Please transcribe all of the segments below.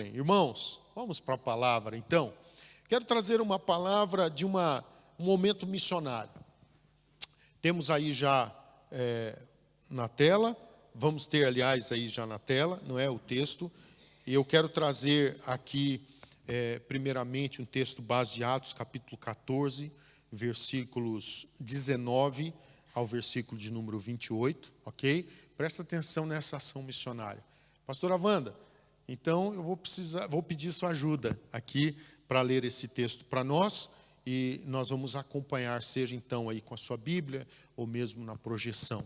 bem. Irmãos, vamos para a palavra então. Quero trazer uma palavra de um momento missionário. Temos aí já na tela, vamos ter aliás aí já na tela, não é o texto. E eu quero trazer aqui primeiramente um texto base de Atos, capítulo 14, versículos 19 ao versículo de número 28, ok? Presta atenção nessa ação missionária. Pastora Wanda, então eu vou pedir sua ajuda aqui para ler esse texto para nós e nós vamos acompanhar, seja então aí com a sua Bíblia ou mesmo na projeção.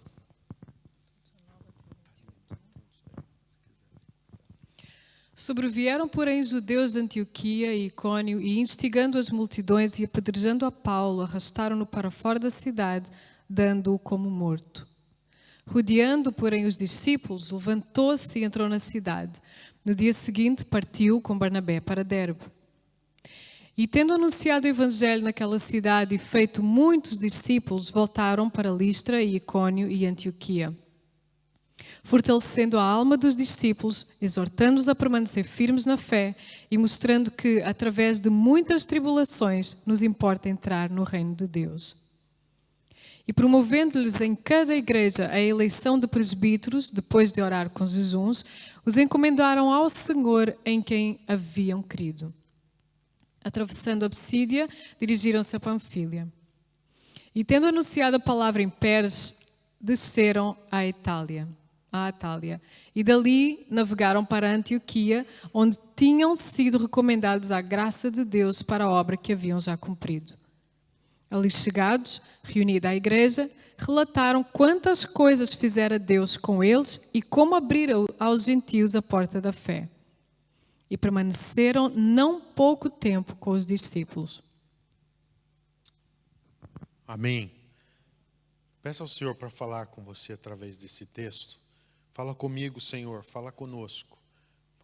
Sobrevieram, porém, judeus de Antioquia e Icônio, e instigando as multidões e apedrejando a Paulo, arrastaram-no para fora da cidade, dando-o como morto. Rodeando, porém, os discípulos, levantou-se e entrou na cidade. No dia seguinte, partiu com Barnabé para Derbe. E tendo anunciado o evangelho naquela cidade e feito muitos discípulos, voltaram para Listra e Icônio e Antioquia, fortalecendo a alma dos discípulos, exortando-os a permanecer firmes na fé e mostrando que, através de muitas tribulações, nos importa entrar no reino de Deus. E promovendo-lhes em cada igreja a eleição de presbíteros, depois de orar com jejuns, os encomendaram ao Senhor em quem haviam crido. Atravessando a Psídia, dirigiram-se a Panfília. E tendo anunciado a palavra em Perge, desceram à Atália. E dali navegaram para Antioquia, onde tinham sido recomendados à graça de Deus para a obra que haviam já cumprido. Ali chegados, reunida a igreja, relataram quantas coisas fizera Deus com eles e como abriram aos gentios a porta da fé. E permaneceram não pouco tempo com os discípulos. Amém. Peça ao Senhor para falar com você através desse texto. Fala comigo, Senhor, fala conosco.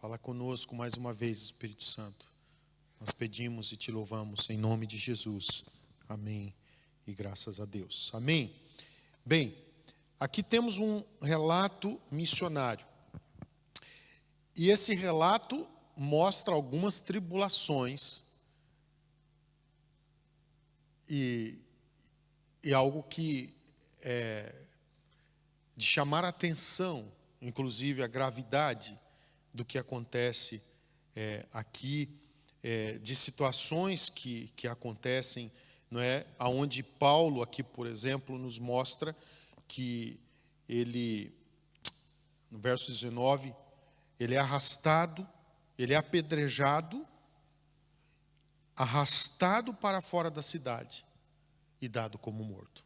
Fala conosco mais uma vez, Espírito Santo. Nós pedimos e te louvamos em nome de Jesus. Amém. E graças a Deus. Amém. Bem, aqui temos um relato missionário. E esse relato mostra algumas tribulações e algo que de chamar a atenção, inclusive a gravidade do que acontece aqui, de situações que acontecem, não é? Aonde Paulo aqui, por exemplo, nos mostra que ele, no verso 19, ele é arrastado, ele é apedrejado, arrastado para fora da cidade e dado como morto.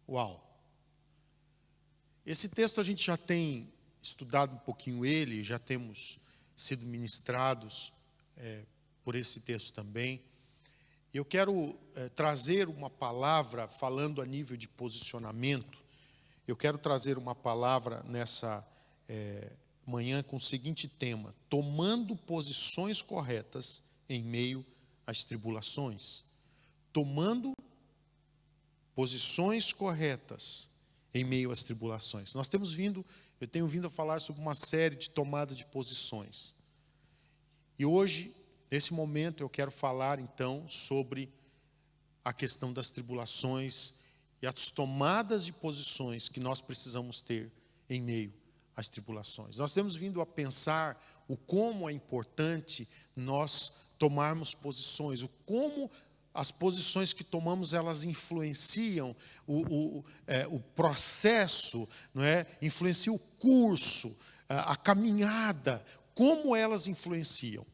Uau! Esse texto a gente já tem estudado um pouquinho ele, já temos sido ministrados por esse texto também. Eu quero trazer uma palavra, falando a nível de posicionamento, eu quero trazer uma palavra nessa manhã com o seguinte tema: tomando posições corretas em meio às tribulações. Tomando posições corretas em meio às tribulações. Eu tenho vindo a falar sobre uma série de tomada de posições. E hoje, nesse momento, eu quero falar então sobre a questão das tribulações e as tomadas de posições que nós precisamos ter em meio às tribulações. Nós temos vindo a pensar o como é importante nós tomarmos posições, o como as posições que tomamos, elas influenciam o processo, não é? Influencia o curso, a caminhada, como elas influenciam.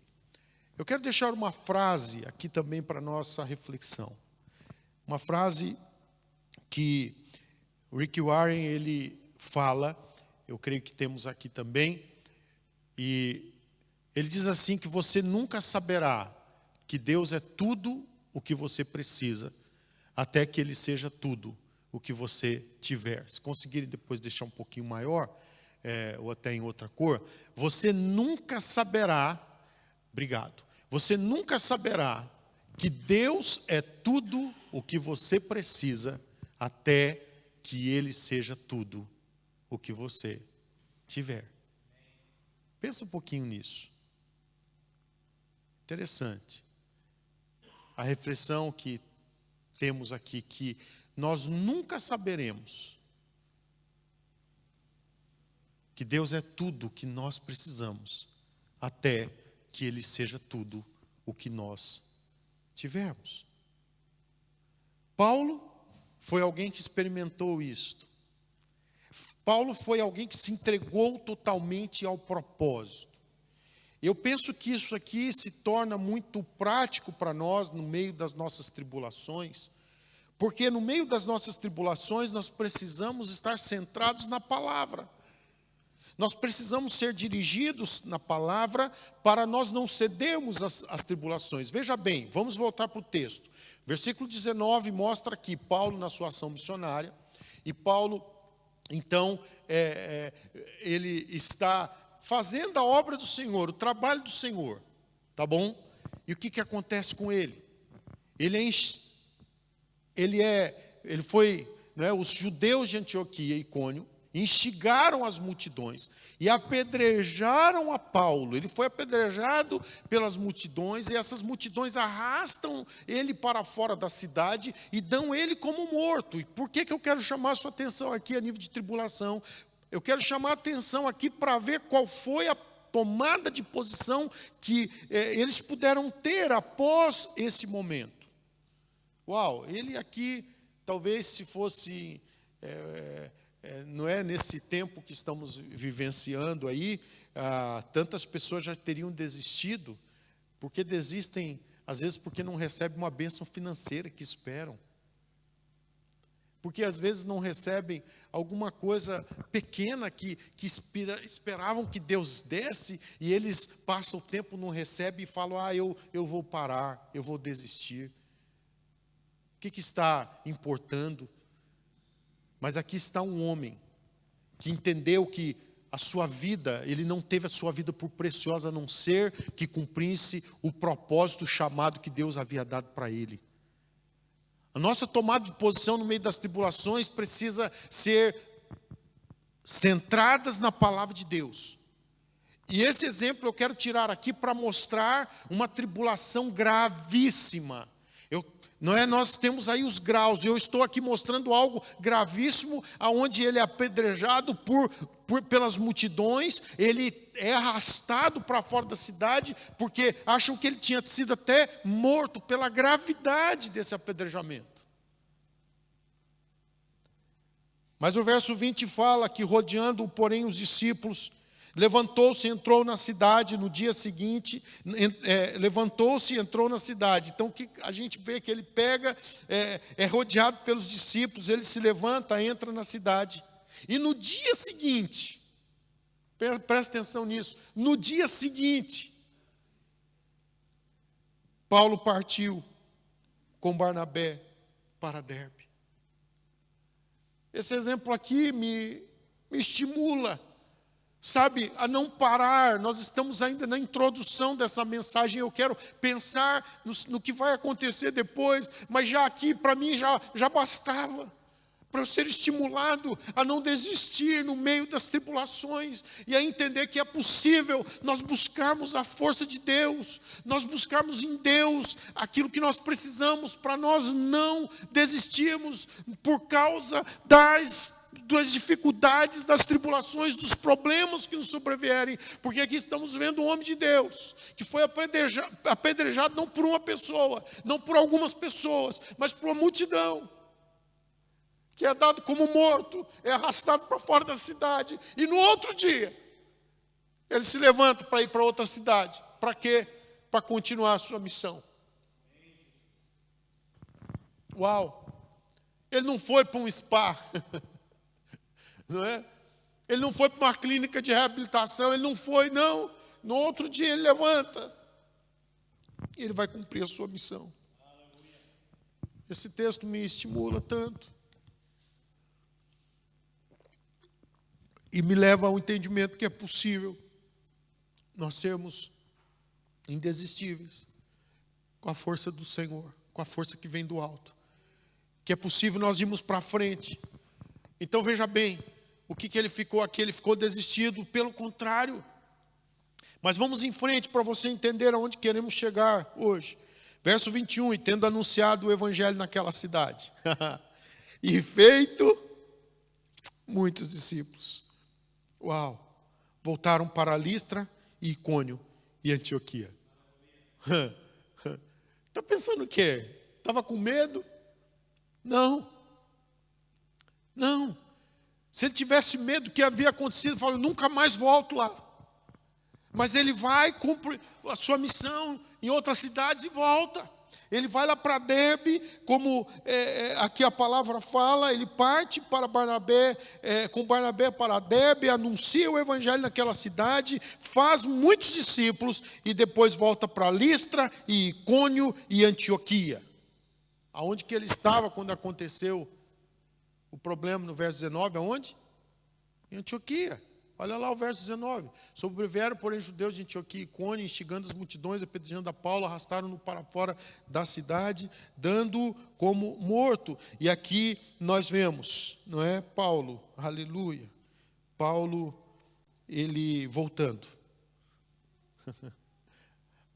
Eu quero deixar uma frase aqui também para nossa reflexão. Uma frase que Rick Warren, ele fala, eu creio que temos aqui também, e ele diz assim, que você nunca saberá que Deus é tudo o que você precisa, até que Ele seja tudo o que você tiver. Se conseguirem depois deixar um pouquinho maior, ou até em outra cor, você nunca saberá, obrigado, você nunca saberá que Deus é tudo o que você precisa, até que Ele seja tudo o que você tiver. Pensa um pouquinho nisso. Interessante. A reflexão que temos aqui, que nós nunca saberemos que Deus é tudo o que nós precisamos, até que Ele seja tudo o que nós tivermos. Paulo foi alguém que experimentou isto. Paulo foi alguém que se entregou totalmente ao propósito. Eu penso que isso aqui se torna muito prático para nós no meio das nossas tribulações, porque no meio das nossas tribulações nós precisamos estar centrados na palavra. Nós precisamos ser dirigidos na palavra para nós não cedermos às tribulações. Veja bem, vamos voltar para o texto. Versículo 19 mostra aqui Paulo na sua ação missionária. E Paulo, então, ele está fazendo a obra do Senhor, o trabalho do Senhor. Tá bom? E o que acontece com ele? Os judeus de Antioquia e Icônio instigaram as multidões e apedrejaram a Paulo. Ele foi apedrejado pelas multidões, e essas multidões arrastam ele para fora da cidade e dão ele como morto. E por que eu quero chamar a sua atenção aqui a nível de tribulação? Eu quero chamar a atenção aqui para ver qual foi a tomada de posição que eles puderam ter após esse momento. Uau, ele aqui, talvez se fosse... não é nesse tempo que estamos vivenciando aí, tantas pessoas já teriam desistido. Porque desistem, às vezes, porque não recebem uma bênção financeira que esperam. Porque às vezes não recebem alguma coisa pequena que esperavam que Deus desse, e eles passam o tempo, não recebem e falam: eu vou parar, eu vou desistir. O que está importando? Mas aqui está um homem que entendeu que a sua vida, ele não teve a sua vida por preciosa, a não ser que cumprisse o propósito, o chamado que Deus havia dado para ele. A nossa tomada de posição no meio das tribulações precisa ser centradas na palavra de Deus. E esse exemplo eu quero tirar aqui para mostrar uma tribulação gravíssima. Nós temos aí os graus, eu estou aqui mostrando algo gravíssimo, aonde ele é apedrejado pelas multidões, ele é arrastado para fora da cidade, porque acham que ele tinha sido até morto pela gravidade desse apedrejamento. Mas o verso 20 fala que, rodeando, porém, os discípulos, levantou-se e entrou na cidade no dia seguinte. Levantou-se e entrou na cidade. Então, que a gente vê que ele pega, é rodeado pelos discípulos, ele se levanta, entra na cidade. E no dia seguinte, presta atenção nisso, no dia seguinte, Paulo partiu com Barnabé para Derbe. Esse exemplo aqui me estimula, sabe, a não parar. Nós estamos ainda na introdução dessa mensagem. Eu quero pensar no que vai acontecer depois, mas já aqui, para mim, já bastava para eu ser estimulado a não desistir no meio das tribulações e a entender que é possível nós buscarmos a força de Deus, nós buscarmos em Deus aquilo que nós precisamos para nós não desistirmos por causa das dificuldades, das tribulações, dos problemas que nos sobrevierem. Porque aqui estamos vendo um homem de Deus que foi apedrejado não por uma pessoa, não por algumas pessoas, mas por uma multidão, que é dado como morto, é arrastado para fora da cidade, e no outro dia ele se levanta para ir para outra cidade. Para quê? Para continuar a sua missão. Uau! Ele não foi para um spa, não é? Ele não foi para uma clínica de reabilitação, ele não foi, não. No outro dia ele levanta e ele vai cumprir a sua missão. Esse texto me estimula tanto e me leva ao entendimento que é possível nós sermos indesistíveis com a força do Senhor, com a força que vem do alto, que é possível nós irmos para frente. Então veja bem, o que ele ficou aqui? Ele ficou desistido. Pelo contrário, Mas vamos em frente para você entender aonde queremos chegar hoje. Verso 21, e tendo anunciado o evangelho naquela cidade, e feito muitos discípulos. Uau! Voltaram para Listra e Icônio e Antioquia. Está pensando o quê? Estava com medo? Não. Não. Se ele tivesse medo do que havia acontecido, ele falou, nunca mais volto lá. Mas ele vai, cumpre a sua missão em outras cidades e volta. Ele vai lá para Derbe, como aqui a palavra fala, ele parte para Barnabé, com Barnabé para Derbe, anuncia o evangelho naquela cidade, faz muitos discípulos e depois volta para Listra, e Icônio e Antioquia. Aonde que ele estava quando aconteceu o problema no verso 19? Aonde? Em Antioquia. Olha lá o verso 19. Sobreviveram, porém, judeus de Antioquia e Icônio, instigando as multidões, apedrejando a Paulo, arrastaram-no para fora da cidade, dando-o como morto. E aqui nós vemos, não é? Paulo, aleluia. Paulo, ele voltando.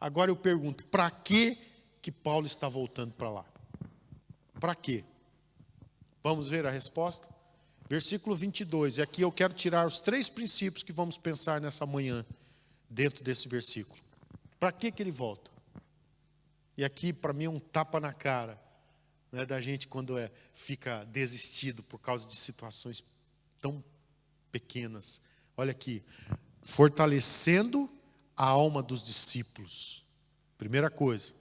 Agora eu pergunto, para que Paulo está voltando para lá? Para quê? Vamos ver a resposta? Versículo 22, e aqui eu quero tirar os 3 princípios que vamos pensar nessa manhã, dentro desse versículo. Para que ele volta? E aqui, para mim, é um tapa na cara, né, da gente quando fica desistido por causa de situações tão pequenas. Olha aqui, fortalecendo a alma dos discípulos. Primeira coisa.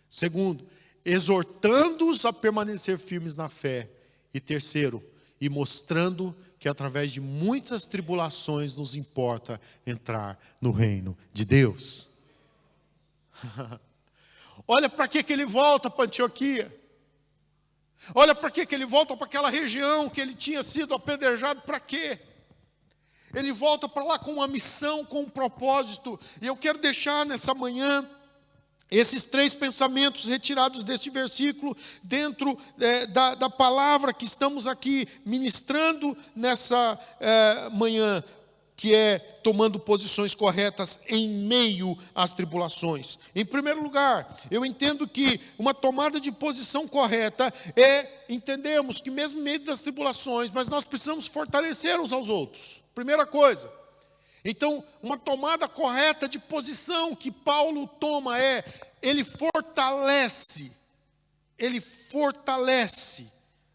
Segundo, exortando-os a permanecer firmes na fé. E terceiro, e mostrando que através de muitas tribulações nos importa entrar no reino de Deus. Olha para que ele volta para Antioquia. Olha para que ele volta para aquela região que ele tinha sido apedrejado. Para quê? Ele volta para lá com uma missão, com um propósito. E eu quero deixar nessa manhã esses 3 pensamentos retirados deste versículo dentro da palavra que estamos aqui ministrando nessa manhã, que é tomando posições corretas em meio às tribulações. Em primeiro lugar, eu entendo que uma tomada de posição correta entendemos que mesmo em meio das tribulações, mas nós precisamos fortalecer uns aos outros. Primeira coisa. Então, uma tomada correta de posição que Paulo toma ele fortalece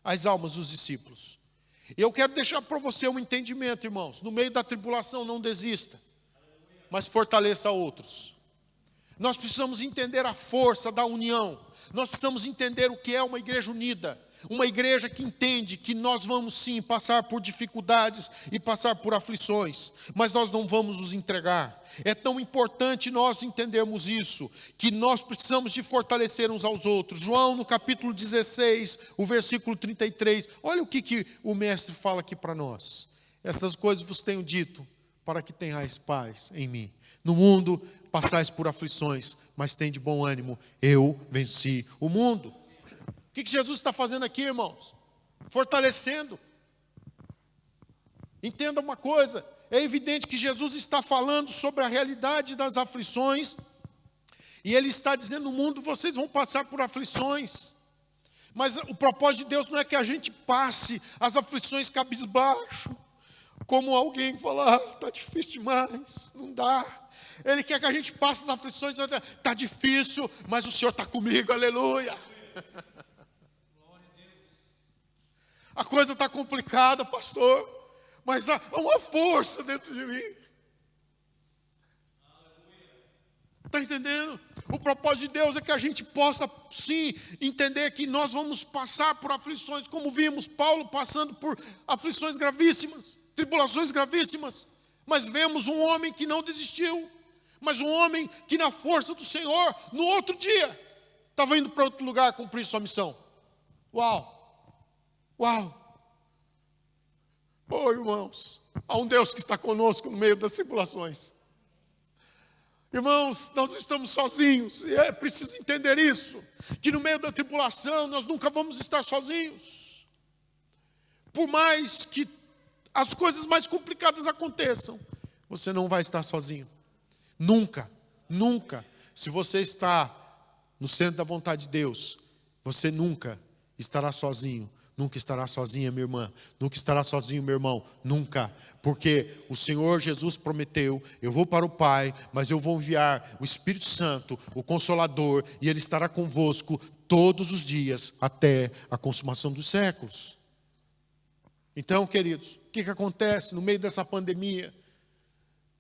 as almas dos discípulos. Eu quero deixar para você um entendimento, irmãos. No meio da tribulação, não desista, mas fortaleça outros. Nós precisamos entender a força da união. Nós precisamos entender o que é uma igreja unida. Uma igreja que entende que nós vamos sim passar por dificuldades e passar por aflições, mas nós não vamos nos entregar. É tão importante nós entendermos isso, que nós precisamos de fortalecer uns aos outros. João, no capítulo 16, o versículo 33, olha o que o mestre fala aqui para nós. Estas coisas vos tenho dito, para que tenhais paz em mim. No mundo passais por aflições, mas tende bom ânimo, eu venci o mundo. O que Jesus está fazendo aqui, irmãos? Fortalecendo. Entenda uma coisa, é evidente que Jesus está falando sobre a realidade das aflições, e Ele está dizendo, no mundo vocês vão passar por aflições, mas o propósito de Deus não é que a gente passe as aflições cabisbaixo, como alguém fala, está difícil demais, não dá. Ele quer que a gente passe as aflições, está difícil, mas o Senhor está comigo, aleluia. A coisa está complicada, pastor, mas há uma força dentro de mim. Está entendendo? O propósito de Deus é que a gente possa, sim, entender que nós vamos passar por aflições, como vimos Paulo passando por aflições gravíssimas, tribulações gravíssimas, mas vemos um homem que não desistiu, mas um homem que na força do Senhor, no outro dia, estava indo para outro lugar cumprir sua missão. Uau! Uau! Oh, irmãos, há um Deus que está conosco no meio das tribulações. Irmãos, nós estamos sozinhos, e é preciso entender isso, que no meio da tribulação nós nunca vamos estar sozinhos. Por mais que as coisas mais complicadas aconteçam, você não vai estar sozinho. Nunca, nunca. Se você está no centro da vontade de Deus, você nunca estará sozinho. Nunca estará sozinha, minha irmã. Nunca estará sozinho, meu irmão. Nunca. Porque o Senhor Jesus prometeu, eu vou para o Pai, mas eu vou enviar o Espírito Santo, o Consolador, e Ele estará convosco todos os dias, até a consumação dos séculos. Então, queridos, o que acontece no meio dessa pandemia?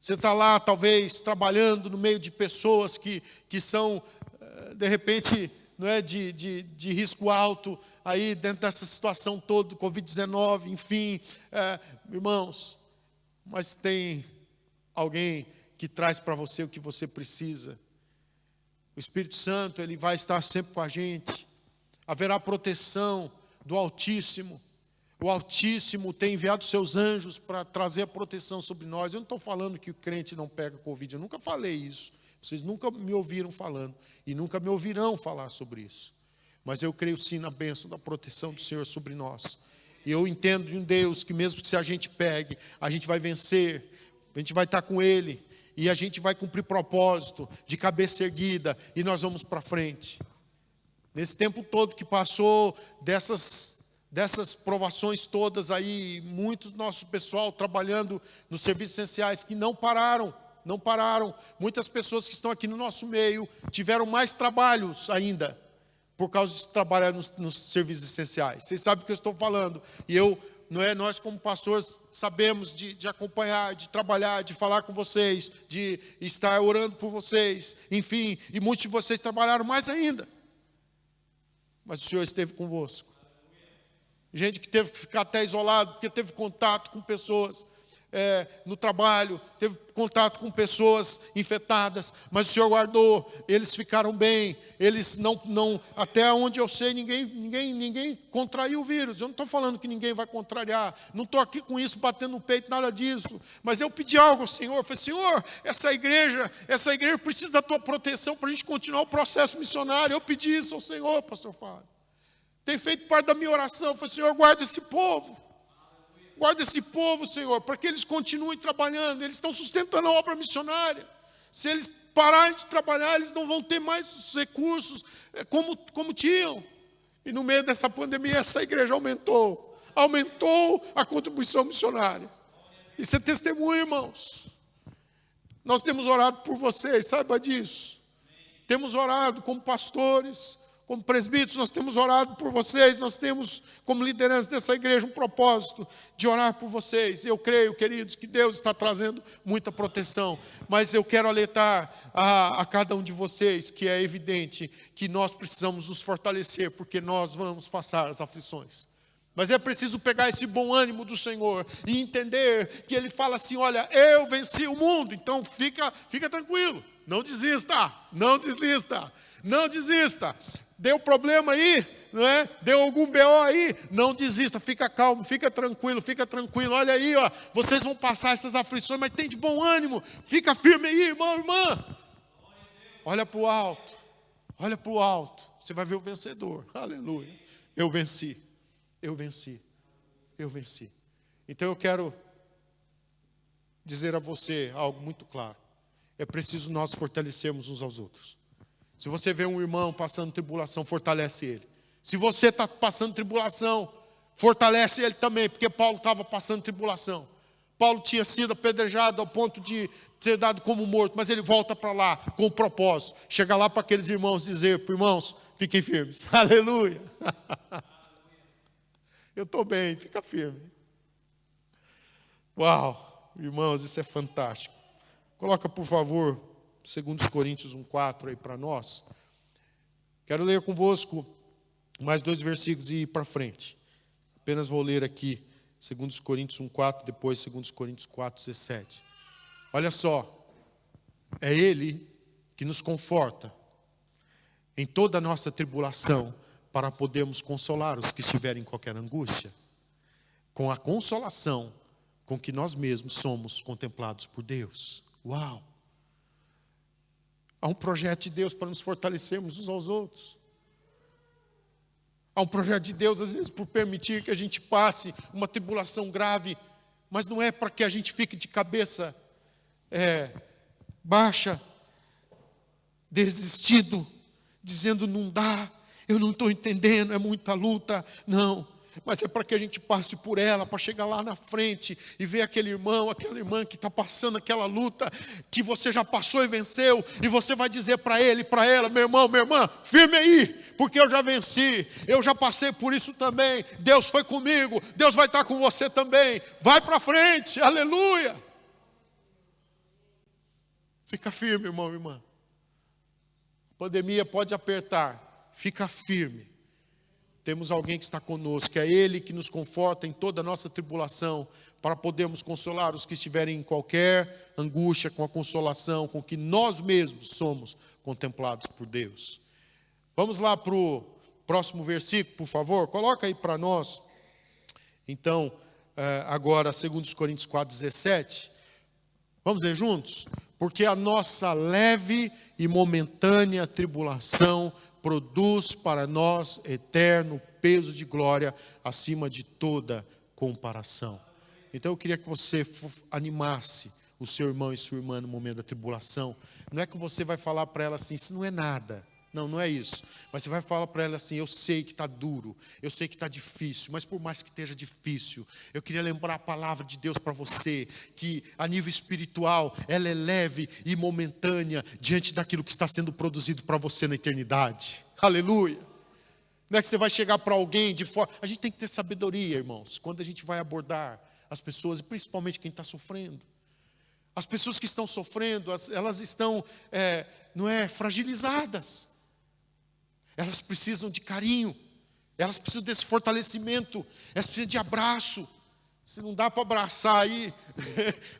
Você está lá, talvez, trabalhando no meio de pessoas que são, de repente, não é, de risco alto, aí dentro dessa situação toda, Covid-19, enfim, irmãos, mas tem alguém que traz para você o que você precisa. O Espírito Santo, Ele vai estar sempre com a gente. Haverá proteção do Altíssimo. O Altíssimo tem enviado seus anjos para trazer a proteção sobre nós. Eu não estou falando que o crente não pega Covid, eu nunca falei isso. Vocês nunca me ouviram falando e nunca me ouvirão falar sobre isso. Mas eu creio sim na bênção da proteção do Senhor sobre nós. E eu entendo de um Deus que mesmo que se a gente pegue, a gente vai vencer, a gente vai estar com Ele e a gente vai cumprir propósito de cabeça erguida e nós vamos para frente. Nesse tempo todo que passou dessas provações todas aí, muito do nosso pessoal trabalhando nos serviços essenciais que não pararam. Muitas pessoas que estão aqui no nosso meio tiveram mais trabalhos ainda, por causa de trabalhar nos serviços essenciais. Vocês sabem o que eu estou falando. E nós como pastores sabemos de acompanhar, de trabalhar, de falar com vocês, de estar orando por vocês, enfim, e muitos de vocês trabalharam mais ainda. Mas o Senhor esteve convosco. Gente que teve que ficar até isolado, porque teve contato com pessoas no trabalho, teve contato com pessoas infectadas, mas o Senhor guardou, eles ficaram bem, eles não até onde eu sei, ninguém contraiu o vírus. Eu não estou falando que ninguém vai contrariar, não estou aqui com isso, batendo no peito, nada disso, mas eu pedi algo ao Senhor, eu falei, Senhor, essa igreja precisa da tua proteção para a gente continuar o processo missionário. Eu pedi isso ao Senhor, pastor Fábio. Tem feito parte da minha oração. Eu falei, Senhor, guarda esse povo. Guarda esse povo, Senhor, para que eles continuem trabalhando. Eles estão sustentando a obra missionária. Se eles pararem de trabalhar, eles não vão ter mais os recursos como tinham. E no meio dessa pandemia, essa igreja aumentou a contribuição missionária. Isso é testemunho, irmãos. Nós temos orado por vocês, saiba disso. Temos orado como pastores, como presbíteros, nós temos orado por vocês, nós temos, como liderança dessa igreja, um propósito de orar por vocês. Eu creio, queridos, que Deus está trazendo muita proteção, mas eu quero alertar a cada um de vocês que é evidente que nós precisamos nos fortalecer, porque nós vamos passar as aflições. Mas é preciso pegar esse bom ânimo do Senhor e entender que Ele fala assim, olha, eu venci o mundo, então fica tranquilo, não desista. Deu problema aí, não é? Deu algum BO aí, não desista, fica calmo, fica tranquilo. Olha aí, ó, vocês vão passar essas aflições, mas tem de bom ânimo. Fica firme aí, irmão, irmã. Olha para o alto. Você vai ver o vencedor. Aleluia. Eu venci. Então eu quero dizer a você algo muito claro. É preciso nós fortalecermos uns aos outros. Se você vê um irmão passando tribulação, fortalece ele. Se você está passando tribulação, fortalece ele também, porque Paulo estava passando tribulação. Paulo tinha sido apedrejado ao ponto de ser dado como morto, mas ele volta para lá com o propósito. Chega lá para aqueles irmãos e dizer, irmãos, fiquem firmes. Aleluia. Eu estou bem, fica firme. Uau, irmãos, isso é fantástico. Coloca, por favor, 2 Coríntios 1,4 aí para nós. Quero ler convosco mais 2 versículos e ir para frente. Apenas vou ler aqui 2 Coríntios 1,4, depois 2 Coríntios 4,17. Olha só, é Ele que nos conforta em toda a nossa tribulação para podermos consolar os que estiverem em qualquer angústia, com a consolação com que nós mesmos somos contemplados por Deus. Uau! Há um projeto de Deus para nos fortalecermos uns aos outros. Há um projeto de Deus, às vezes, por permitir que a gente passe uma tribulação grave, mas não é para que a gente fique de cabeça baixa, desistido, dizendo não dá, eu não estou entendendo, é muita luta. Não, mas é para que a gente passe por ela, para chegar lá na frente e ver aquele irmão, aquela irmã que está passando aquela luta, que você já passou e venceu, e você vai dizer para ele, para ela: meu irmão, minha irmã, firme aí, porque eu já venci, eu já passei por isso também, Deus foi comigo, Deus vai estar com você também, vai para frente, aleluia. Fica firme, irmão e irmã. A pandemia pode apertar, fica firme. Temos alguém que está conosco, é Ele que nos conforta em toda a nossa tribulação, para podermos consolar os que estiverem em qualquer angústia, com a consolação com que nós mesmos somos contemplados por Deus. Vamos lá para o próximo versículo, por favor, coloca aí para nós. Então, agora, 2 Coríntios 4,17, vamos ler juntos? Porque a nossa leve e momentânea tribulação produz para nós eterno peso de glória acima de toda comparação. Então eu queria que você animasse o seu irmão e sua irmã no momento da tribulação. Não é que você vai falar para ela assim: isso não é nada. Não, não é isso. Mas você vai falar para ela assim: eu sei que está duro, eu sei que está difícil, mas por mais que esteja difícil, eu queria lembrar a palavra de Deus para você, que a nível espiritual, ela é leve e momentânea, diante daquilo que está sendo produzido para você na eternidade. Aleluia. Não é que você vai chegar para alguém de fora. A gente tem que ter sabedoria, irmãos, quando a gente vai abordar as pessoas, e principalmente quem está sofrendo. As pessoas que estão sofrendo, elas estão, fragilizadas. Elas precisam de carinho, elas precisam desse fortalecimento, elas precisam de abraço. Se não dá para abraçar aí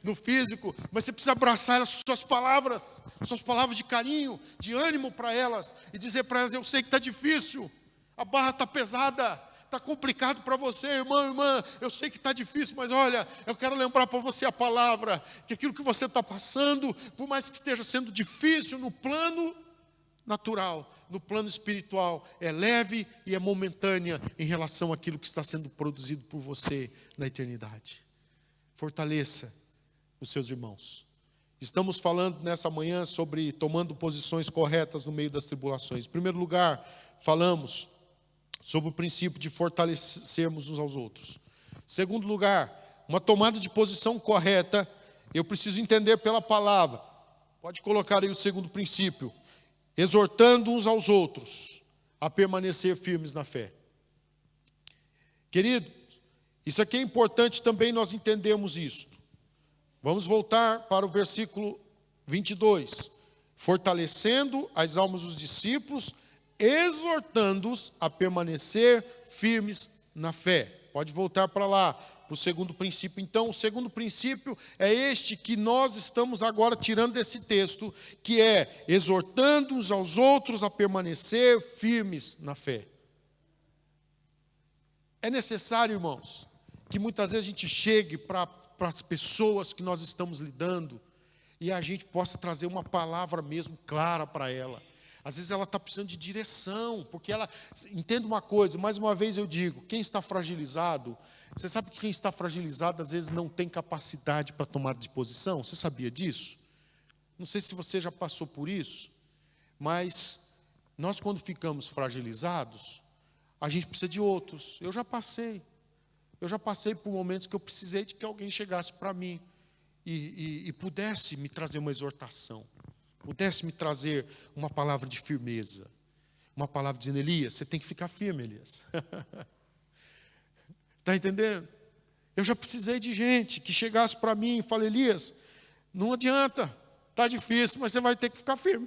no físico, mas você precisa abraçar elas com suas palavras de carinho, de ânimo para elas, e dizer para elas: eu sei que está difícil, a barra está pesada, está complicado para você, irmão, irmã, eu sei que está difícil, mas olha, eu quero lembrar para você a palavra, que aquilo que você está passando, por mais que esteja sendo difícil no plano natural, no plano espiritual, é leve e é momentânea em relação àquilo que está sendo produzido por você na eternidade. Fortaleça os seus irmãos. Estamos falando nessa manhã sobre tomando posições corretas no meio das tribulações. Em primeiro lugar, falamos sobre o princípio de fortalecermos uns aos outros. Em segundo lugar, uma tomada de posição correta, eu preciso entender pela palavra. Pode colocar aí o segundo princípio: exortando uns aos outros a permanecer firmes na fé. Querido, isso aqui é importante também nós entendermos isto. Vamos voltar para o versículo 22. Fortalecendo as almas dos discípulos, exortando-os a permanecer firmes na fé. Pode voltar para lá, para o segundo princípio. Então, o segundo princípio é este que nós estamos agora tirando desse texto, que é exortando uns aos outros a permanecer firmes na fé. É necessário, irmãos, que muitas vezes a gente chegue para as pessoas que nós estamos lidando e a gente possa trazer uma palavra mesmo clara para ela. Às vezes ela está precisando de direção, porque ela... Entenda uma coisa, mais uma vez eu digo, quem está fragilizado... Você sabe que quem está fragilizado às vezes não tem capacidade para tomar de posição? Você sabia disso? Não sei se você já passou por isso, mas nós quando ficamos fragilizados, a gente precisa de outros. Eu já passei por momentos que eu precisei de que alguém chegasse para mim e pudesse me trazer uma exortação, pudesse me trazer uma palavra de firmeza, uma palavra dizendo: Elias, você tem que ficar firme, Elias. Está entendendo? Eu já precisei de gente que chegasse para mim e falasse: Elias, não adianta, está difícil, mas você vai ter que ficar firme.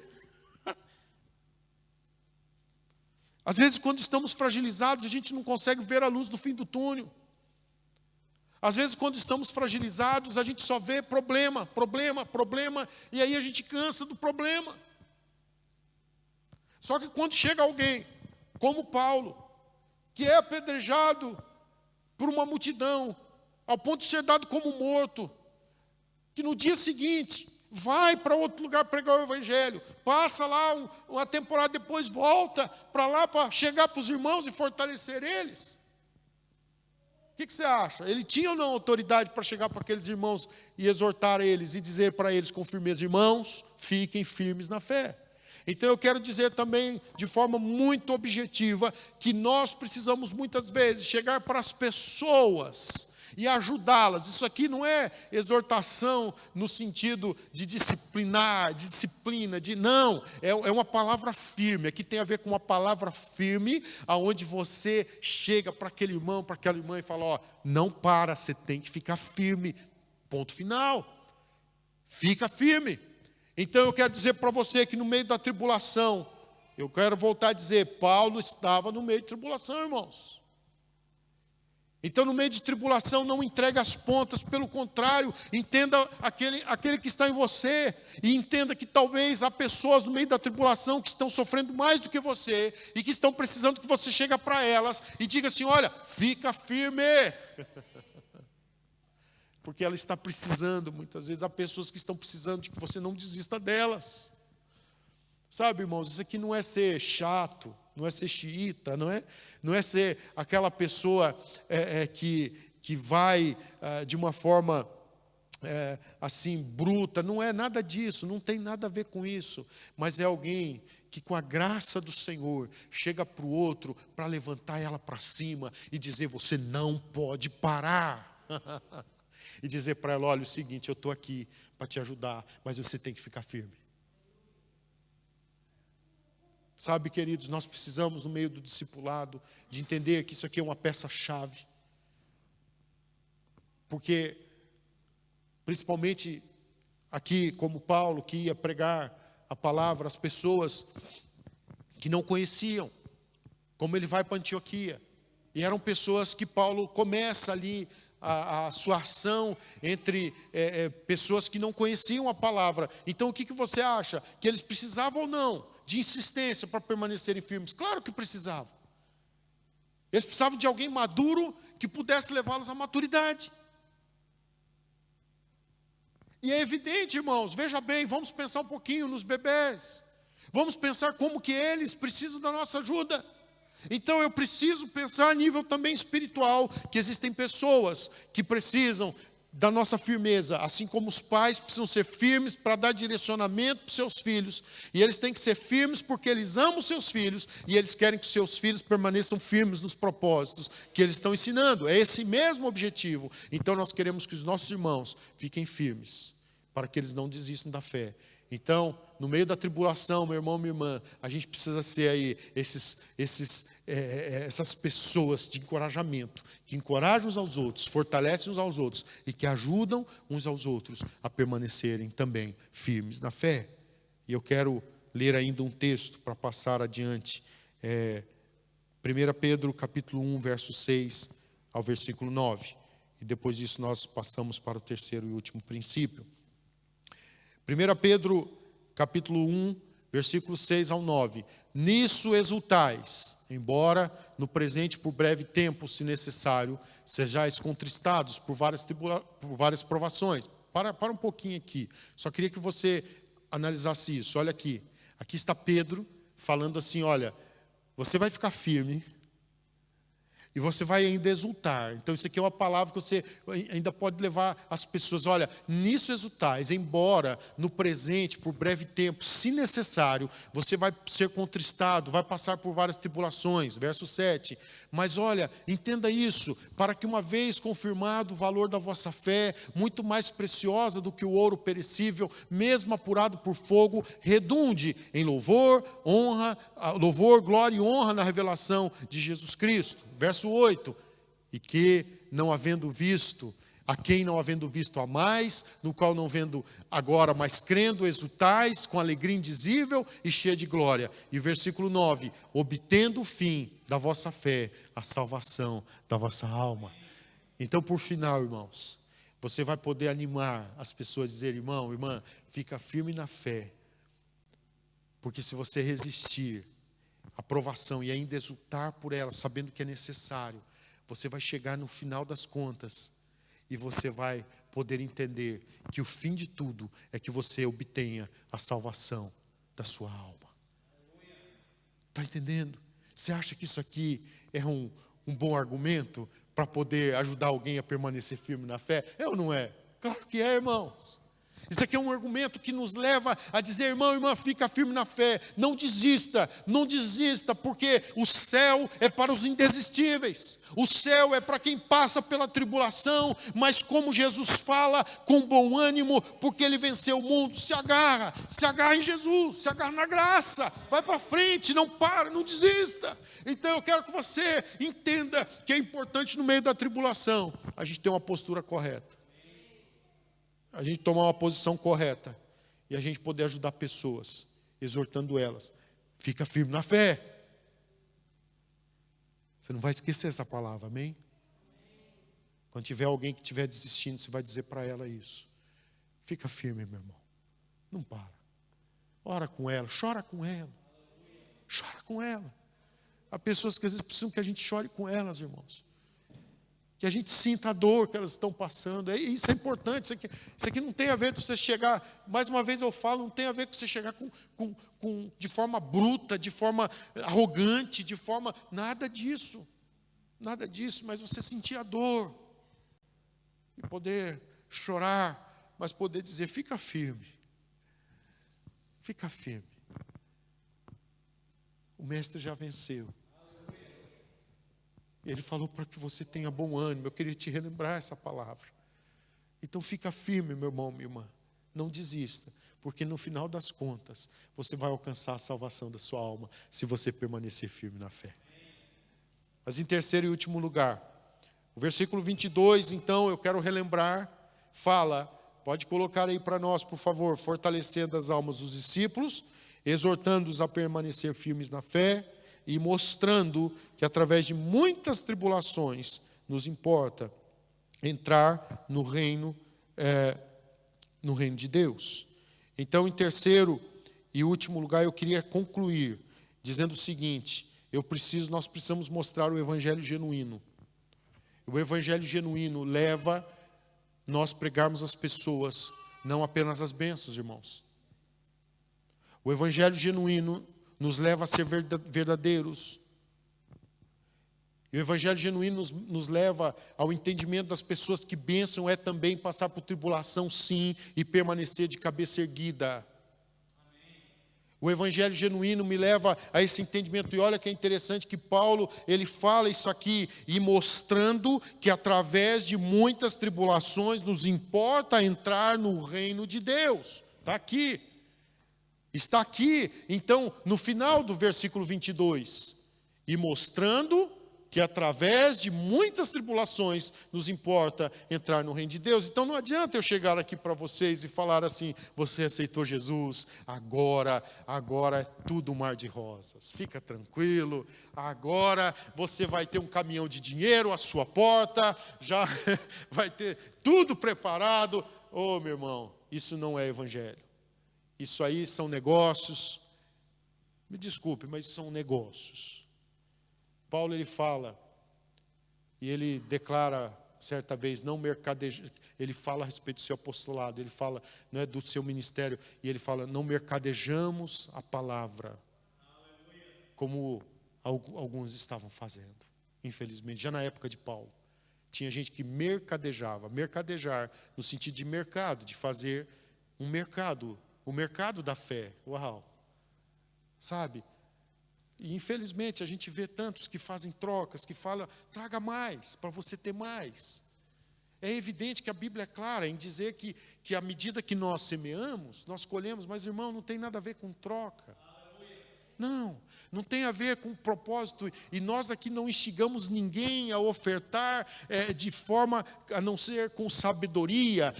Às vezes, quando estamos fragilizados, a gente não consegue ver a luz do fim do túnel. Às vezes, quando estamos fragilizados, a gente só vê problema, e aí a gente cansa do problema. Só que quando chega alguém, como Paulo, que é apedrejado por uma multidão, ao ponto de ser dado como morto, que no dia seguinte vai para outro lugar pregar o evangelho, passa lá uma temporada depois, volta para lá para chegar para os irmãos e fortalecer eles. O que você acha? Ele tinha ou não autoridade para chegar para aqueles irmãos e exortar eles e dizer para eles com firmeza: irmãos, fiquem firmes na fé. Então eu quero dizer também, de forma muito objetiva, que nós precisamos muitas vezes chegar para as pessoas e ajudá-las. Isso aqui não é exortação no sentido de disciplinar, de disciplina, não, é uma palavra firme. Aqui tem a ver com uma palavra firme, aonde você chega para aquele irmão, para aquela irmã e fala: ó, não para, você tem que ficar firme, ponto final, fica firme. Então eu quero dizer para você que no meio da tribulação, eu quero voltar a dizer, Paulo estava no meio de tribulação, irmãos. Então, no meio de tribulação, não entregue as pontas, pelo contrário, entenda aquele que está em você, e entenda que talvez há pessoas no meio da tribulação que estão sofrendo mais do que você, e que estão precisando que você chegue para elas e diga assim: olha, fica firme, porque ela está precisando. Muitas vezes há pessoas que estão precisando de que você não desista delas. Sabe, irmãos, isso aqui não é ser chato, não é ser xiita, não é ser aquela pessoa que vai de uma forma assim bruta. Não é nada disso, não tem nada a ver com isso. Mas é alguém que, com a graça do Senhor, chega para o outro para levantar ela para cima e dizer: você não pode parar. E dizer para ela: olha, o seguinte, eu estou aqui para te ajudar, mas você tem que ficar firme. Sabe, queridos, nós precisamos, no meio do discipulado, de entender que isso aqui é uma peça-chave. Porque, principalmente aqui, como Paulo, que ia pregar a palavra às pessoas que não conheciam, como ele vai para Antioquia. E eram pessoas que Paulo começa ali a sua ação entre pessoas que não conheciam a palavra. Então, o que você acha? Que eles precisavam ou não de insistência para permanecerem firmes? Claro que precisavam. Eles precisavam de alguém maduro que pudesse levá-los à maturidade. E é evidente, irmãos, veja bem, vamos pensar um pouquinho nos bebês. Vamos pensar como que eles precisam da nossa ajuda. Então eu preciso pensar a nível também espiritual, que existem pessoas que precisam da nossa firmeza, assim como os pais precisam ser firmes para dar direcionamento para os seus filhos, e eles têm que ser firmes porque eles amam os seus filhos, e eles querem que os seus filhos permaneçam firmes nos propósitos que eles estão ensinando. É esse mesmo objetivo. Então nós queremos que os nossos irmãos fiquem firmes, para que eles não desistam da fé. Então, no meio da tribulação, meu irmão, minha irmã, a gente precisa ser aí essas pessoas de encorajamento, que encorajam uns aos outros, fortalecem uns aos outros e que ajudam uns aos outros a permanecerem também firmes na fé. E eu quero ler ainda um texto para passar adiante. 1 Pedro capítulo 1, verso 6 ao versículo 9. E depois disso nós passamos para o terceiro e último princípio. 1 Pedro, capítulo 1, versículo 6 ao 9. Nisso exultais, embora no presente por breve tempo, se necessário, sejais contristados por várias provações. Para um pouquinho aqui. Só queria que você analisasse isso. Olha aqui. Aqui está Pedro falando assim: olha, você vai ficar firme e você vai ainda exultar. Então isso aqui é uma palavra que você ainda pode levar as pessoas: olha, nisso exultais, embora no presente, por breve tempo, se necessário, você vai ser contristado, vai passar por várias tribulações. Verso 7. Mas olha, entenda isso, para que uma vez confirmado o valor da vossa fé, muito mais preciosa do que o ouro perecível, mesmo apurado por fogo, redunde em louvor, glória e honra na revelação de Jesus Cristo. Verso 8, e que não havendo visto, a quem não havendo visto a mais, no qual não vendo agora, mas crendo, exultais com alegria indizível e cheia de glória. E versículo 9, obtendo o fim da vossa fé, a salvação da vossa alma. Então, por final, irmãos, você vai poder animar as pessoas, dizer: irmão, irmã, fica firme na fé, porque se você resistir à provação e ainda exultar por ela, sabendo que é necessário, você vai chegar no final das contas e você vai poder entender que o fim de tudo é que você obtenha a salvação da sua alma. Está entendendo? Você acha que isso aqui é um bom argumento para poder ajudar alguém a permanecer firme na fé? É ou não é? Claro que é, irmãos. Isso aqui é um argumento que nos leva a dizer, irmão, irmã, fica firme na fé, não desista, porque o céu é para os indesistíveis, o céu é para quem passa pela tribulação, mas como Jesus fala, com bom ânimo, porque Ele venceu o mundo, se agarra em Jesus, se agarra na graça, vai para frente, não para, não desista. Então eu quero que você entenda que é importante no meio da tribulação, a gente ter uma postura correta. A gente tomar uma posição correta e a gente poder ajudar pessoas, exortando elas. Fica firme na fé. Você não vai esquecer essa palavra, amém? Quando tiver alguém que estiver desistindo, você vai dizer para ela isso. Fica firme, meu irmão. Não para. Ora com ela, chora com ela. Chora com ela. Há pessoas que às vezes precisam que a gente chore com elas, irmãos. Que a gente sinta a dor que elas estão passando. Isso é importante. Isso aqui não tem a ver com você chegar, mais uma vez eu falo, não tem a ver com você chegar de forma bruta, de forma arrogante, nada disso. Nada disso, mas você sentir a dor. E poder chorar, mas poder dizer, fica firme. Fica firme. O mestre já venceu. Ele falou para que você tenha bom ânimo. Eu queria te relembrar essa palavra. Então fica firme, meu irmão, minha irmã. Não desista, porque no final das contas, você vai alcançar a salvação da sua alma, se você permanecer firme na fé. Mas em terceiro e último lugar, o versículo 22, então, eu quero relembrar, fala, pode colocar aí para nós, por favor, fortalecendo as almas dos discípulos, exortando-os a permanecer firmes na fé, e mostrando que através de muitas tribulações nos importa entrar no reino de Deus. Então, em terceiro e último lugar, eu queria concluir dizendo o seguinte: nós precisamos mostrar o evangelho genuíno. O evangelho genuíno leva nós pregarmos às pessoas não apenas as bênçãos, irmãos. O evangelho genuíno nos leva a ser verdadeiros. E o evangelho genuíno nos leva ao entendimento das pessoas que bênção é também passar por tribulação, sim, e permanecer de cabeça erguida. O evangelho genuíno me leva a esse entendimento. E olha que é interessante que Paulo, ele fala isso aqui, e mostrando que através de muitas tribulações nos importa entrar no reino de Deus. Está aqui. Está aqui, então, no final do versículo 22, e mostrando que através de muitas tribulações nos importa entrar no reino de Deus. Então não adianta eu chegar aqui para vocês e falar assim, você aceitou Jesus, agora é tudo um mar de rosas, fica tranquilo, agora você vai ter um caminhão de dinheiro à sua porta, já vai ter tudo preparado. Ô, meu irmão, isso não é evangelho. Isso aí são negócios. Me desculpe, mas são negócios. Paulo, ele fala, e ele declara certa vez, não mercadejar, ele fala a respeito do seu apostolado, ele fala, não é do seu ministério, e ele fala, não mercadejamos a palavra, como alguns estavam fazendo, infelizmente, já na época de Paulo. Tinha gente que mercadejar no sentido de mercado, de fazer um mercado, o mercado da fé. Uau! Sabe? E infelizmente a gente vê tantos que fazem trocas, que falam, traga mais, para você ter mais. É evidente que a Bíblia é clara em dizer que à medida que nós semeamos, nós colhemos, mas irmão, não tem nada a ver com troca. Não tem a ver com propósito, e nós aqui não instigamos ninguém a ofertar de forma, a não ser com sabedoria,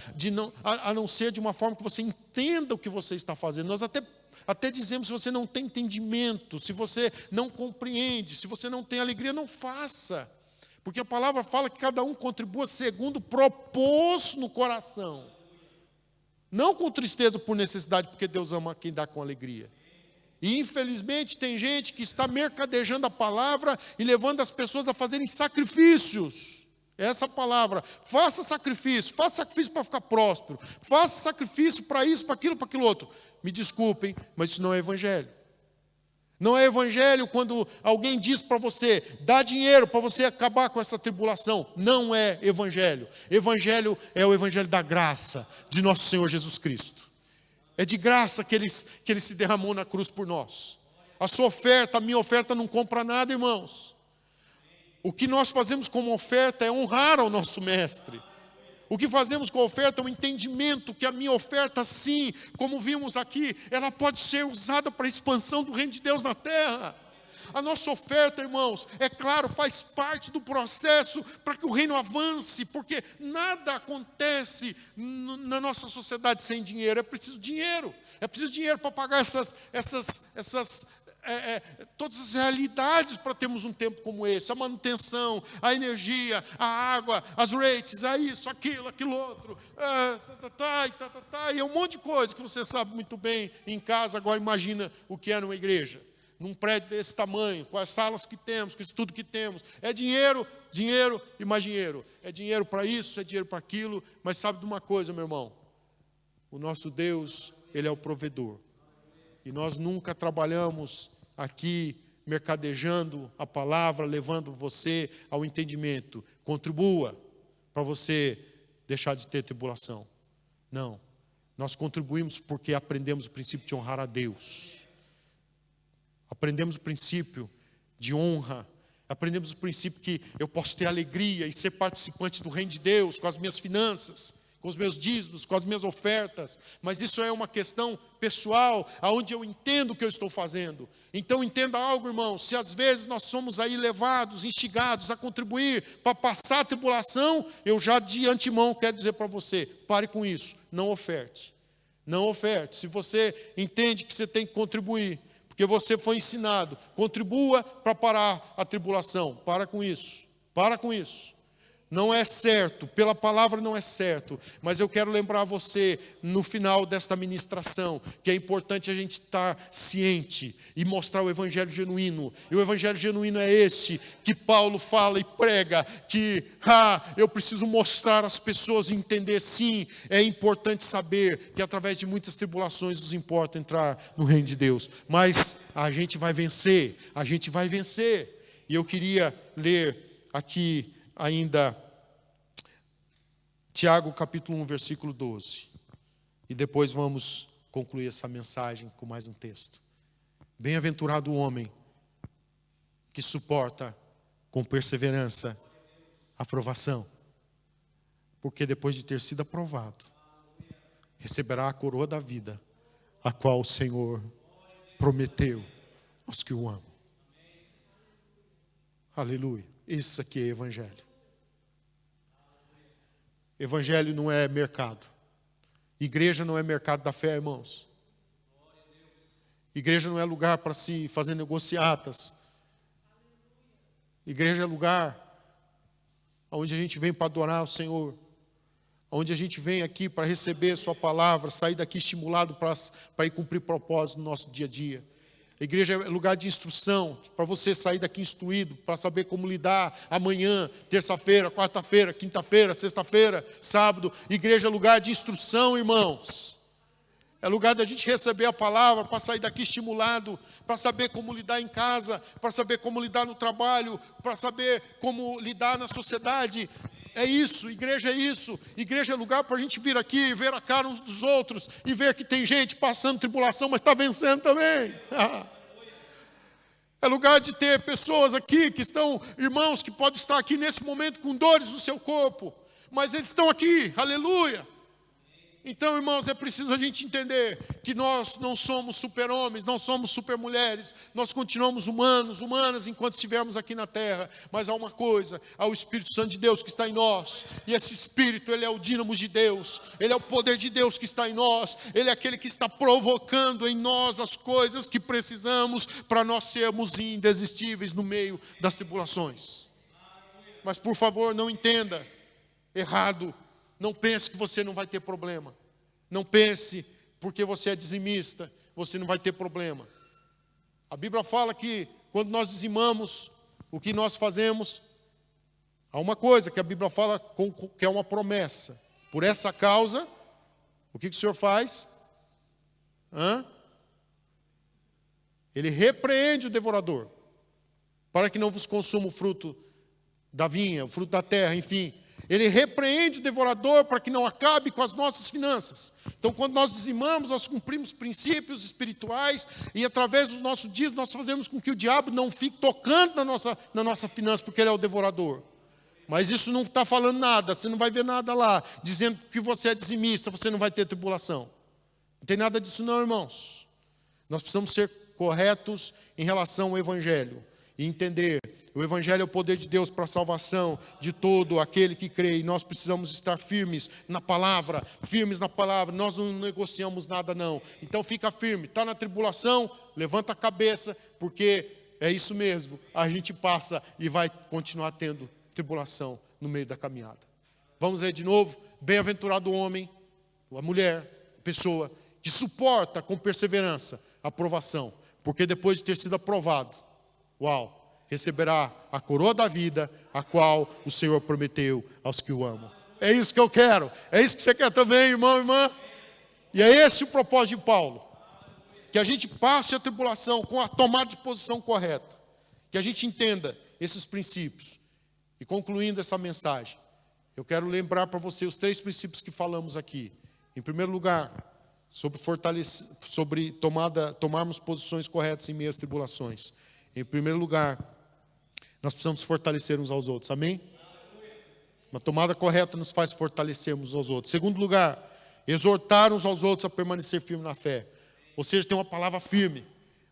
a não ser de uma forma que você entenda o que você está fazendo. Nós até dizemos, se você não tem entendimento, se você não compreende, se você não tem alegria, não faça. Porque a palavra fala que cada um contribua segundo propôs no coração. Não com tristeza por necessidade, porque Deus ama quem dá com alegria. E infelizmente tem gente que está mercadejando a palavra e levando as pessoas a fazerem sacrifícios. Essa palavra, faça sacrifício para ficar próspero, faça sacrifício para isso, para aquilo outro. Me desculpem, mas isso não é evangelho. Não é evangelho quando alguém diz para você, dá dinheiro para você acabar com essa tribulação. Não é evangelho. Evangelho é o evangelho da graça de nosso Senhor Jesus Cristo. É de graça que ele se derramou na cruz por nós. A sua oferta, a minha oferta não compra nada, irmãos. O que nós fazemos como oferta é honrar ao nosso mestre. O que fazemos com a oferta é um entendimento que a minha oferta, sim, como vimos aqui, ela pode ser usada para a expansão do reino de Deus na terra. A nossa oferta, irmãos, é claro, faz parte do processo para que o reino avance, porque nada acontece na nossa sociedade sem dinheiro. É preciso dinheiro para pagar todas as realidades para termos um tempo como esse, a manutenção, a energia, a água, as rates, a isso, aquilo outro, e é um monte de coisa que você sabe muito bem em casa. Agora imagina o que é numa igreja, num prédio desse tamanho, com as salas que temos, com isso tudo que temos. É dinheiro, dinheiro e mais dinheiro. É dinheiro para isso, é dinheiro para aquilo, mas sabe de uma coisa, meu irmão? O nosso Deus, Ele é o provedor. E nós nunca trabalhamos aqui mercadejando a palavra, levando você ao entendimento. Contribua para você deixar de ter tribulação. Não. Nós contribuímos porque aprendemos o princípio de honrar a Deus. Aprendemos o princípio de honra. Aprendemos o princípio que eu posso ter alegria e ser participante do reino de Deus com as minhas finanças, com os meus dízimos, com as minhas ofertas, mas isso é uma questão pessoal, aonde eu entendo o que eu estou fazendo. Então entenda algo, irmão, se às vezes nós somos aí levados, instigados a contribuir para passar a tribulação, eu já de antemão quero dizer para você, pare com isso, não oferte. Não oferte. Se você entende que você tem que contribuir, porque você foi ensinado, contribua para parar a tribulação. Para com isso, para com isso. Não é certo, pela palavra não é certo, mas eu quero lembrar você, no final desta ministração, que é importante a gente estar ciente e mostrar o evangelho genuíno. E o evangelho genuíno é esse que Paulo fala e prega, que eu preciso mostrar às pessoas e entender, sim, é importante saber que através de muitas tribulações nos importa entrar no reino de Deus. Mas a gente vai vencer, a gente vai vencer. E eu queria ler aqui ainda Tiago capítulo 1, versículo 12. E depois vamos concluir essa mensagem com mais um texto. Bem-aventurado o homem que suporta com perseverança a provação, porque depois de ter sido aprovado, receberá a coroa da vida, a qual o Senhor prometeu aos que o amam. Aleluia. Isso aqui é evangelho. Evangelho não é mercado. Igreja não é mercado da fé, irmãos. Igreja não é lugar para se fazer negociatas. Igreja é lugar onde a gente vem para adorar o Senhor. Onde a gente vem aqui para receber a sua palavra, sair daqui estimulado para ir cumprir propósito no nosso dia a dia. A igreja é lugar de instrução, para você sair daqui instruído, para saber como lidar amanhã, terça-feira, quarta-feira, quinta-feira, sexta-feira, sábado. Igreja é lugar de instrução, irmãos. É lugar da gente receber a palavra, para sair daqui estimulado, para saber como lidar em casa, para saber como lidar no trabalho, para saber como lidar na sociedade. É isso, igreja é isso. Igreja é lugar para a gente vir aqui e ver a cara uns dos outros e ver que tem gente passando tribulação, mas está vencendo também. É lugar de ter pessoas aqui que estão, irmãos, que podem estar aqui nesse momento com dores no seu corpo, mas eles estão aqui, aleluia. Então, irmãos, é preciso a gente entender que nós não somos super-homens, não somos super-mulheres, nós continuamos humanas enquanto estivermos aqui na terra, mas há uma coisa, há o Espírito Santo de Deus que está em nós, e esse Espírito, ele é o dínamo de Deus, ele é o poder de Deus que está em nós, ele é aquele que está provocando em nós as coisas que precisamos para nós sermos indesistíveis no meio das tribulações. Mas, por favor, não entenda errado. Não pense que você não vai ter problema. Não pense porque você é dizimista, você não vai ter problema. A Bíblia fala que quando nós dizimamos, o que nós fazemos, há uma coisa que a Bíblia fala que é uma promessa. Por essa causa, o que o Senhor faz? Ele repreende o devorador, para que não vos consuma o fruto da vinha, o fruto da terra, enfim. Ele repreende o devorador para que não acabe com as nossas finanças. Então, quando nós dizimamos, nós cumprimos princípios espirituais e através dos nossos dízimos nós fazemos com que o diabo não fique tocando na nossa finança, porque ele é o devorador. Mas isso não está falando nada, você não vai ver nada lá, dizendo que você é dizimista, você não vai ter tribulação. Não tem nada disso não, irmãos. Nós precisamos ser corretos em relação ao Evangelho e entender, o Evangelho é o poder de Deus para a salvação de todo aquele que crê, e nós precisamos estar firmes na palavra, nós não negociamos nada não. Então fica firme, está na tribulação, levanta a cabeça, porque é isso mesmo, a gente passa e vai continuar tendo tribulação no meio da caminhada. Vamos ler de novo, bem-aventurado o homem, a mulher, a pessoa que suporta com perseverança a provação, porque depois de ter sido aprovado, receberá a coroa da vida, a qual o Senhor prometeu aos que o amam. É isso que eu quero, é isso que você quer também, irmão, irmã. E é esse o propósito de Paulo, que a gente passe a tribulação com a tomada de posição correta, que a gente entenda esses princípios. E concluindo essa mensagem, eu quero lembrar para você os 3 princípios que falamos aqui. Em primeiro lugar, sobre tomarmos posições corretas em meio às tribulações. Em primeiro lugar, nós precisamos fortalecer uns aos outros, amém? Uma tomada correta nos faz fortalecermos uns aos outros. Em segundo lugar, exortar uns aos outros a permanecer firme na fé. Ou seja, tem uma palavra firme,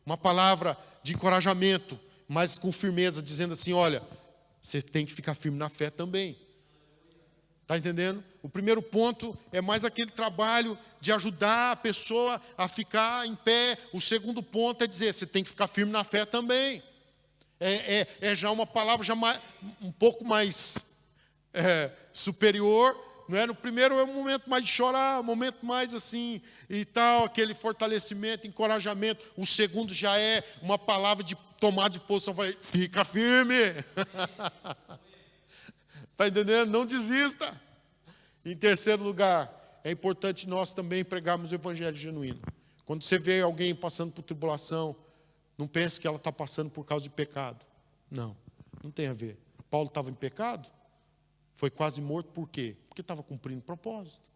uma palavra de encorajamento, mas com firmeza, dizendo assim, olha, você tem que ficar firme na fé também. Está entendendo? O primeiro ponto é mais aquele trabalho de ajudar a pessoa a ficar em pé. O segundo ponto é dizer, você tem que ficar firme na fé também. É já uma palavra já um pouco mais superior. Não é? No primeiro é um momento mais de chorar, um momento mais assim e tal, aquele fortalecimento, encorajamento. O segundo já é uma palavra de tomada de posição, vai, fica firme. Está entendendo? Não desista. Em terceiro lugar, é importante nós também pregarmos o evangelho genuíno. Quando você vê alguém passando por tribulação, não pense que ela está passando por causa de pecado. Não, não tem a ver. Paulo estava em pecado, foi quase morto, por quê? Porque estava cumprindo o propósito.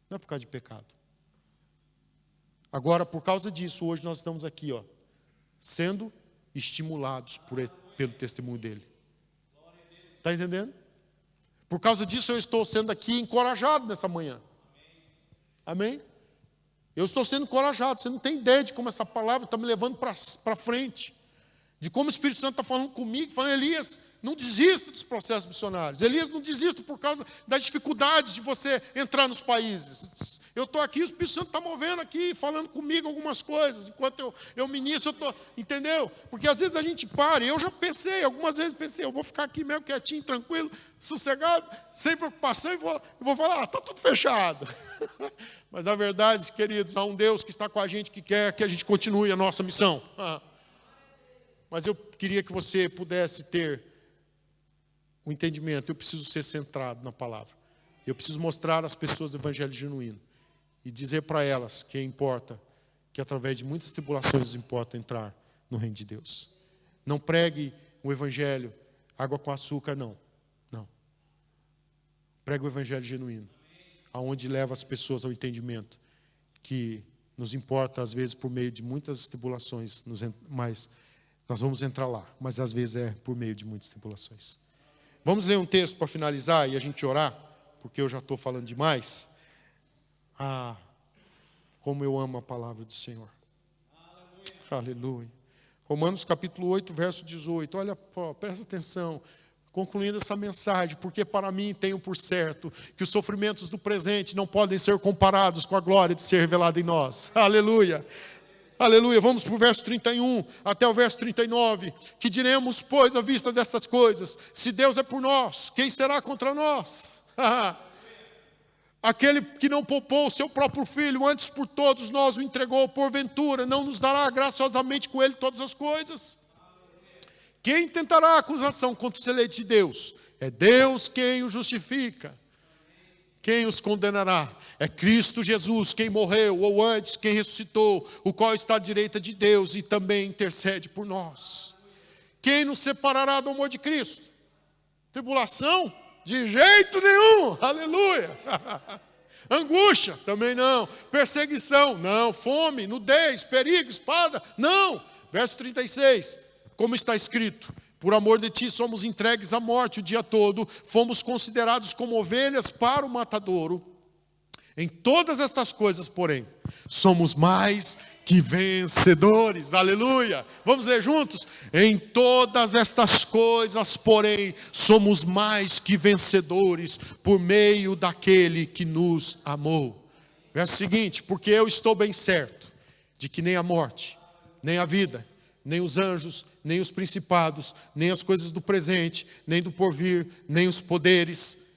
Não é por causa de pecado. Agora, por causa disso, hoje nós estamos aqui, sendo estimulados pelo testemunho dele. Está entendendo? Por causa disso, eu estou sendo aqui encorajado nessa manhã. Amém? Eu estou sendo encorajado. Você não tem ideia de como essa palavra está me levando para frente. De como o Espírito Santo está falando comigo, falando, Elias, não desista dos processos missionários. Elias, não desista por causa das dificuldades de você entrar nos países. Eu estou aqui, o Espírito Santo está movendo aqui, falando comigo algumas coisas. Enquanto eu ministro, eu estou, entendeu? Porque às vezes a gente para, eu já pensei, algumas vezes pensei, eu vou ficar aqui mesmo quietinho, tranquilo, sossegado, sem preocupação, e vou falar, está tudo fechado. Mas a verdade, queridos, há um Deus que está com a gente, que quer que a gente continue a nossa missão. Mas eu queria que você pudesse ter um entendimento. Eu preciso ser centrado na palavra. Eu preciso mostrar às pessoas o evangelho genuíno. E dizer para elas que importa, que através de muitas tribulações importa entrar no reino de Deus. Não pregue o evangelho, água com açúcar, não. Não. Pregue o evangelho genuíno. Aonde leva as pessoas ao entendimento que nos importa, às vezes, por meio de muitas tribulações, mas nós vamos entrar lá, mas às vezes é por meio de muitas tribulações. Vamos ler um texto para finalizar e a gente orar, porque eu já estou falando demais. Como eu amo a palavra do Senhor. Aleluia. Romanos capítulo 8, verso 18. Olha, presta atenção. Concluindo essa mensagem, porque para mim tenho por certo que os sofrimentos do presente não podem ser comparados com a glória de ser revelada em nós. Aleluia. Aleluia, vamos para o verso 31 até o verso 39. Que diremos, pois, à vista destas coisas? Se Deus é por nós, quem será contra nós? Aquele que não poupou o seu próprio filho, antes por todos nós o entregou, porventura não nos dará graciosamente com ele todas as coisas? Quem tentará acusação contra o eleito de Deus? É Deus quem o justifica. Quem os condenará? É Cristo Jesus, quem morreu, ou antes, quem ressuscitou, o qual está à direita de Deus e também intercede por nós. Quem nos separará do amor de Cristo? Tribulação? De jeito nenhum, aleluia. Angústia? Também não. Perseguição? Não. Fome, nudez, perigo, espada? Não. Verso 36, como está escrito: por amor de ti somos entregues à morte o dia todo, fomos considerados como ovelhas para o matadouro. Em todas estas coisas, porém, somos mais que vencedores, aleluia. Vamos ler juntos? Em todas estas coisas, porém, somos mais que vencedores, por meio daquele que nos amou. Verso seguinte: porque eu estou bem certo de que nem a morte, nem a vida, nem os anjos, nem os principados, nem as coisas do presente, nem do porvir, nem os poderes,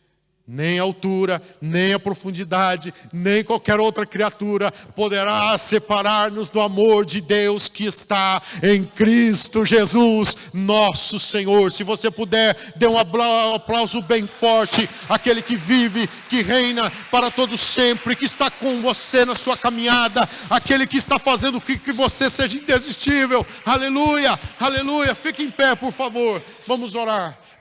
nem a altura, nem a profundidade, nem qualquer outra criatura poderá separar-nos do amor de Deus que está em Cristo Jesus, nosso Senhor. Se você puder, dê um aplauso bem forte àquele que vive, que reina para todo sempre, que está com você na sua caminhada, aquele que está fazendo com que você seja indesistível. Aleluia, aleluia. Fique em pé, por favor. Vamos orar.